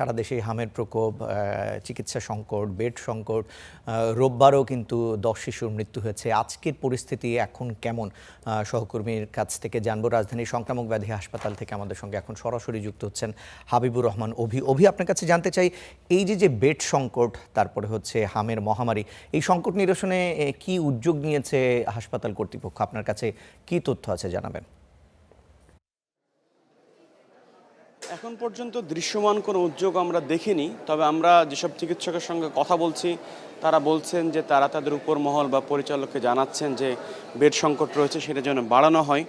সারা দেশে হামের প্রকোপ, চিকিৎসা সংকট, বেড সংকট। রোববারও কিন্তু 10 শিশুর মৃত্যু হয়েছে। আজকের পরিস্থিতি এখন কেমন? সহকর্মীর কাছ থেকে জানবো। রাজধানীর সংক্রামক ব্যাধি হাসপাতাল থেকে আমাদের সঙ্গে এখন সরাসরি যুক্ত হচ্ছেন হাবিবুর রহমান অভি। আপনার কাছে জানতে চাই, এই যে বেড সংকট, তারপরে হচ্ছে হামের মহামারী, এই সংকট নিরসনে কি উদ্যোগ নিয়েছে হাসপাতাল কর্তৃপক্ষ? আপনার কাছে কি তথ্য আছে জানাবেন। এখন পর্যন্ত দৃশ্যমান কোনো উদ্যোগ আমরা দেখিনি, তবে আমরা যেসব চিকিৎসকের সঙ্গে কথা বলছি তারা বলছেন যে তারা তাদের উপর মহল বা পরিচালককে জানাচ্ছেন যে বেড সংকট রয়েছে, সেটা যেন বাড়ানো হয়,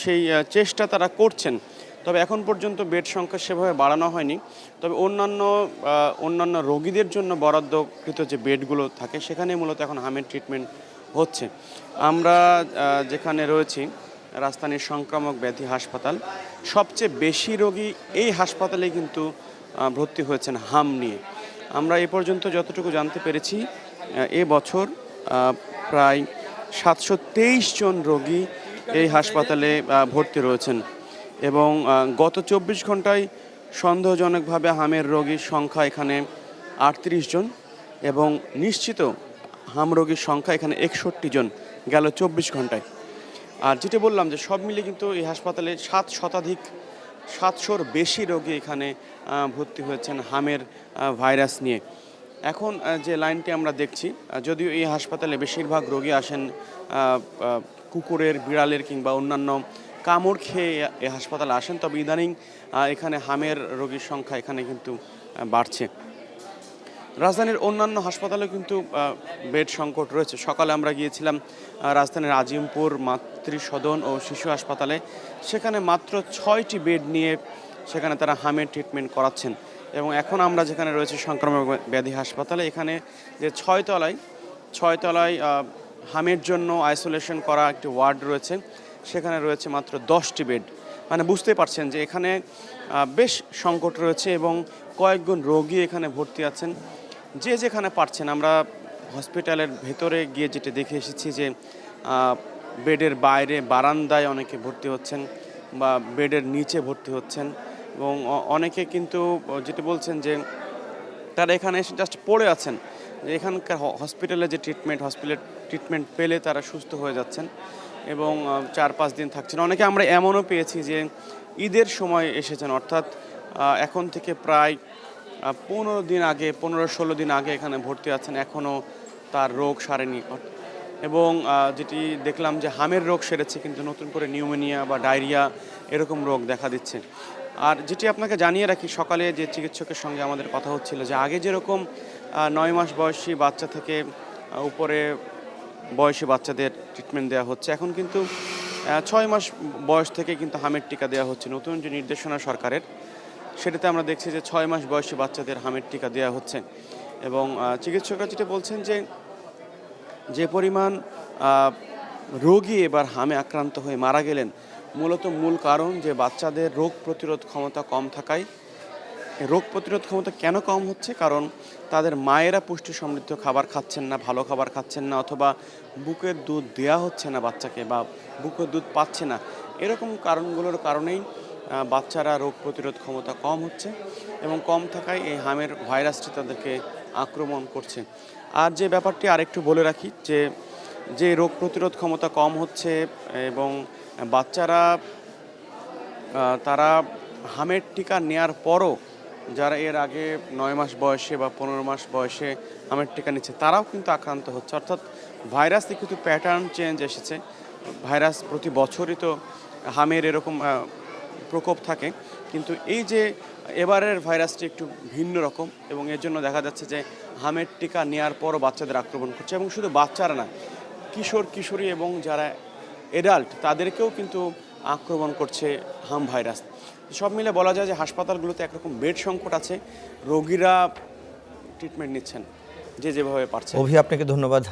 সেই চেষ্টা তারা করছেন। তবে এখন পর্যন্ত বেড সংখ্যা সেভাবে বাড়ানো হয়নি। তবে অন্যান্য রোগীদের জন্য বরাদ্দকৃত যে বেডগুলো থাকে সেখানে মূলত এখন হামের ট্রিটমেন্ট হচ্ছে। আমরা যেখানে রয়েছি রাজধানীর সংক্রামক ব্যাধি হাসপাতাল, সবচেয়ে বেশি রোগী এই হাসপাতালে কিন্তু ভর্তি হয়েছেন হাম নিয়ে। আমরা এ পর্যন্ত যতটুকু জানতে পেরেছি এ বছর প্রায় 723 জন রোগী এই হাসপাতালে ভর্তি রয়েছেন এবং গত 24 ঘন্টায় সন্দেহজনকভাবে হামের রোগীর সংখ্যা এখানে 38 জন এবং নিশ্চিত হাম রোগীর সংখ্যা এখানে 61 জন গেল 24 ঘন্টায়। আর যেটা বললাম যে সব মিলে কিন্তু এই হাসপাতালে 700-র বেশি রোগী এখানে ভর্তি হয়েছেন হামের ভাইরাস নিয়ে। এখন যে লাইনটি আমরা দেখছি, যদিও এই হাসপাতালে বেশিরভাগ রোগী আসেন কুকুরের, বিড়ালের কিংবা অন্যান্য কামড় খেয়ে এই হাসপাতালে আসেন, তবে ইদানিং এখানে হামের রোগীর সংখ্যা এখানে কিন্তু বাড়ছে। রাজধানীর অন্যান্য হাসপাতালেও কিন্তু বেড সংকট রয়েছে। সকালে আমরা গিয়েছিলাম রাজধানীর আজিমপুর মাতৃসদন ও শিশু হাসপাতালে, সেখানে মাত্র 6টি বেড নিয়ে সেখানে তারা হামের ট্রিটমেন্ট করাচ্ছেন। এবং এখন আমরা যেখানে রয়েছে সংক্রামক ব্যাধি হাসপাতালে, এখানে যে 6 তলায় হামের জন্য আইসোলেশন করা একটি ওয়ার্ড রয়েছে, সেখানে রয়েছে মাত্র 10টি বেড। মানে বুঝতেই পারছেন যে এখানে বেশ সংকট রয়েছে এবং কয়েকজন রোগী এখানে ভর্তি আছেন যে যেখানে পারছেন। আমরা হসপিটালের ভেতরে গিয়ে যেটা দেখে এসেছি যে বেডের বাইরে বারান্দায় অনেকে ভর্তি হচ্ছেন বা বেডের নিচে ভর্তি হচ্ছেন এবং অনেকে কিন্তু যেটা বলছেন যে তারা এখানে এসে জাস্ট পড়ে আছেন, যে এখানকার হসপিটালে যে ট্রিটমেন্ট পেলে তারা সুস্থ হয়ে যাচ্ছেন এবং 4-5 দিন থাকছেন। অনেকে আমরা এমনও পেয়েছি যে ঈদের সময় এসেছেন, অর্থাৎ এখন থেকে প্রায় 15-16 দিন আগে এখানে ভর্তি আছেন, এখনও তার রোগ সারেনি। এবং যেটি দেখলাম যে হামের রোগ সেরেছে কিন্তু নতুন করে নিউমোনিয়া বা ডায়রিয়া এরকম রোগ দেখা দিচ্ছে। আর যেটি আপনাকে জানিয়ে রাখি, সকালে যে চিকিৎসকের সঙ্গে আমাদের কথা হচ্ছিল যে আগে যেরকম 9 মাস বয়সী বাচ্চা থেকে উপরে বয়সী বাচ্চাদের ট্রিটমেন্ট দেওয়া হচ্ছে, এখন কিন্তু 6 মাস বয়স থেকে কিন্তু হামের টিকা দেওয়া হচ্ছে। নতুন যে নির্দেশনা সরকারের, সেটাতে আমরা দেখছি যে 6 মাস বয়সী বাচ্চাদের হামের টিকা দেওয়া হচ্ছে। এবং চিকিৎসকরা যেটা বলছেন যে পরিমাণ রোগী এবার হামে আক্রান্ত হয়ে মারা গেলেন, মূল কারণ যে বাচ্চাদের রোগ প্রতিরোধ ক্ষমতা কম থাকায়। রোগ প্রতিরোধ ক্ষমতা কেন কম হচ্ছে? কারণ তাদের মায়েরা পুষ্টি সমৃদ্ধ খাবার খাচ্ছেন না, ভালো খাবার খাচ্ছেন না, অথবা বুকের দুধ দেওয়া হচ্ছে না বাচ্চাকে, বা বুকের দুধ পাচ্ছে না। এরকম কারণগুলোর কারণেই বাচ্চারা রোগ প্রতিরোধ ক্ষমতা কম হচ্ছে এবং কম থাকায় এই হামের ভাইরাসটি তাদেরকে আক্রমণ করছে। আর যে ব্যাপারটি আরেকটু বলে রাখি, যে রোগ প্রতিরোধ ক্ষমতা কম হচ্ছে এবং বাচ্চারা তারা হামের টিকা নেয়ার পরও যারা এর আগে 9 মাস বয়সে বা 15 মাস বয়সে হামের টিকা নিচ্ছে, তারাও কিন্তু আক্রান্ত হচ্ছে। অর্থাৎ ভাইরাসে কিন্তু প্যাটার্ন চেঞ্জ এসেছে। ভাইরাস প্রতি বছরই তো হামের এরকম প্রকোপ থাকে, কিন্তু এই যে এবারের ভাইরাসটি একটু ভিন্ন রকম এবং এর জন্য দেখা যাচ্ছে যে হামের টিকা নেওয়ার পরও বাচ্চাদের আক্রমণ করছে। এবং শুধু বাচ্চারা না, কিশোরী এবং যারা এডাল্ট তাদেরকেও কিন্তু আক্রমণ করছে হাম ভাইরাস। সব মিলে বলা যায় যে হাসপাতালগুলোতে একরকম বেড সংকট আছে, রোগীরা ট্রিটমেন্ট নিচ্ছেন যে যেভাবে পারছে। আপনাকে ধন্যবাদ।